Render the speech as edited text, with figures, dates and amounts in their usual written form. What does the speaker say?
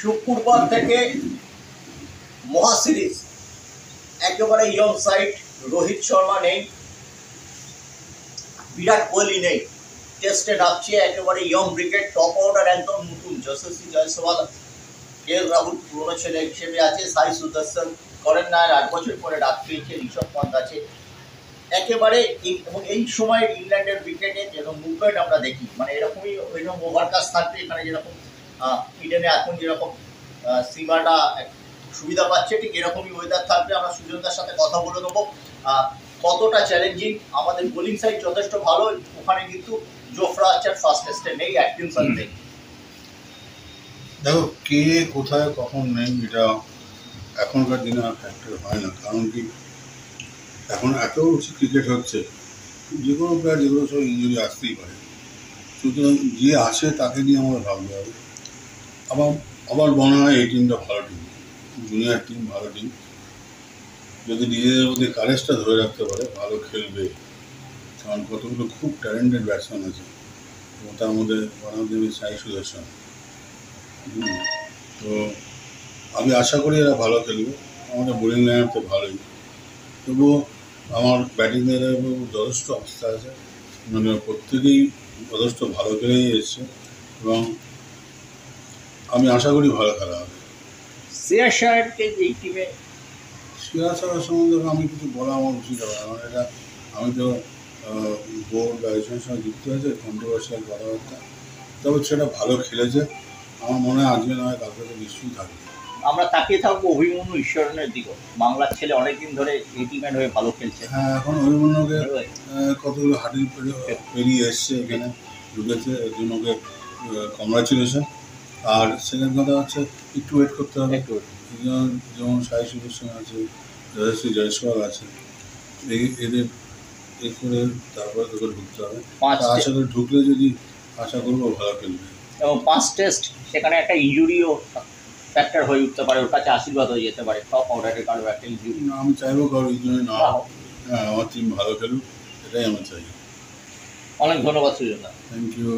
শুক্রবার থেকে মহা সিরিজ একেবারে ইয়ং সাইড। রোহিত শর্মা নেই, বিরাট কোহলি নেই, টেস্টে নামছে একেবারে ইয়ং ব্রিগেড। টপ অর্ডার একদম নতুন। যশস্বী জয়সওয়াল, কেএল রাহুল পুরনো ছেলে হিসেবে আছে, সাই সুদর্শন করেন না 8 বছর পরে ডাক পেয়েছে, ঋষভ পন্থ আছে একেবারে। এবং এই সময় ইংল্যান্ডের উইকেটে যেরকম মুভমেন্ট আমরা দেখি, মানে এরকমই ওইরকম ওভারকাস্ট থাকবে এখানে, যেরকম ইডেনে এখন যেরকম সিমাটা সুবিধা পাচ্ছে, ঠিক এরকমই ওয়েদার থাকবে। আমরা সুজনদার সাথে কথা বলে নেবো কতটা চ্যালেঞ্জিং। আমাদের বোলিং সাইড যথেষ্ট ভালো, ওখানে কিন্তু জোফরা আর্চার ফার্স্ট টেস্টে নেই, অ্যাটকিনসন নেই। দেখো কে কোথায় কখন নেই এটা এখনকার দিনে আর ফ্যাক্টর হয় না, কারণ কি এখন এত ক্রিকেট হচ্ছে, যে কোনো প্লেয়ার যেগুলো সব ইঞ্জুরি আসতেই পারে। সুতরাং যে আসে তাকে নিয়ে আমাদের ভাবতে হবে। আমার মনে হয় এই টিমটা ভালো টিম, জুনিয়র টিম, ভালো টিম। যদি নিজেদের মধ্যে কারেজটা ধরে রাখতে পারে, ভালো খেলবে। কারণ কতগুলো খুব ট্যালেন্টেড ব্যাটসম্যান আছে, এবং তার মধ্যে ওয়ান অফ দেম ইজ সাই সুদর্শন। তো আমি আশা করি এরা ভালো খেলবে। আমাদের বোলিং লাইন তো ভালোই, তবুও আমার ব্যাটিং লাইনের যথেষ্ট অবস্থা আছে, মানে প্রত্যেকেই যথেষ্ট ভালো খেলেই এসছে, এবং আমি আশা করি ভালো খেলা হবে। শ্রেয়াস আয়ারকে এই টিমে শ্রেয়াস আয়ার সম্বন্ধে আমি কিছু বলা আমার উচিত হবে, কারণ এটা আমি তো বোর্ড বা এসবের সঙ্গে যুক্ত হয়েছে, কন্ট্রোভার্সিয়াল কথাবার্তা। তবে সেটা ভালো খেলেছে, আমার মনে হয় আজকে নয় কালকে তো নিশ্চয়ই থাকবে। আমরা তাকিয়ে থাকবো অভিমন্যু ঈশ্বরনের দিকেও। বাংলার ছেলে অনেকদিন ধরে এই টিমের হয়ে ভালো খেলছে। হ্যাঁ, এখন অভিমন্যুকে কতগুলো হার্ডিল পেরিয়ে এসছে, এখানে ঢুকেছে, এর জন্য ওকে কংগ্রাচুলেশন। আর সেকেন্ড কথা হচ্ছে একটু ওয়েট করতে হবে। যেমন সাই সুদর্শন আছে, যশস্বী জয়সওয়াল আছে, এদের এ করে তারপরে তোকে ঢুকতে হবে। আশা করি ঢুকলে যদি আশা করবো ভালো খেলবে। এবং 5 টেস্ট, সেখানে একটা ইঞ্জুরিও ফ্যাক্টর হয়ে উঠতে পারে, ওর কাছে আশীর্বাদ হয়ে যেতে পারে টপ অর্ডারের কারো একটা ইঞ্জুরি। আমি চাইবো কারো ইঞ্জুরি না হোক, হ্যাঁ আমার টিম ভালো খেলুক, এটাই আমি চাই। অনেক ধন্যবাদ সুজন দা। Thank you.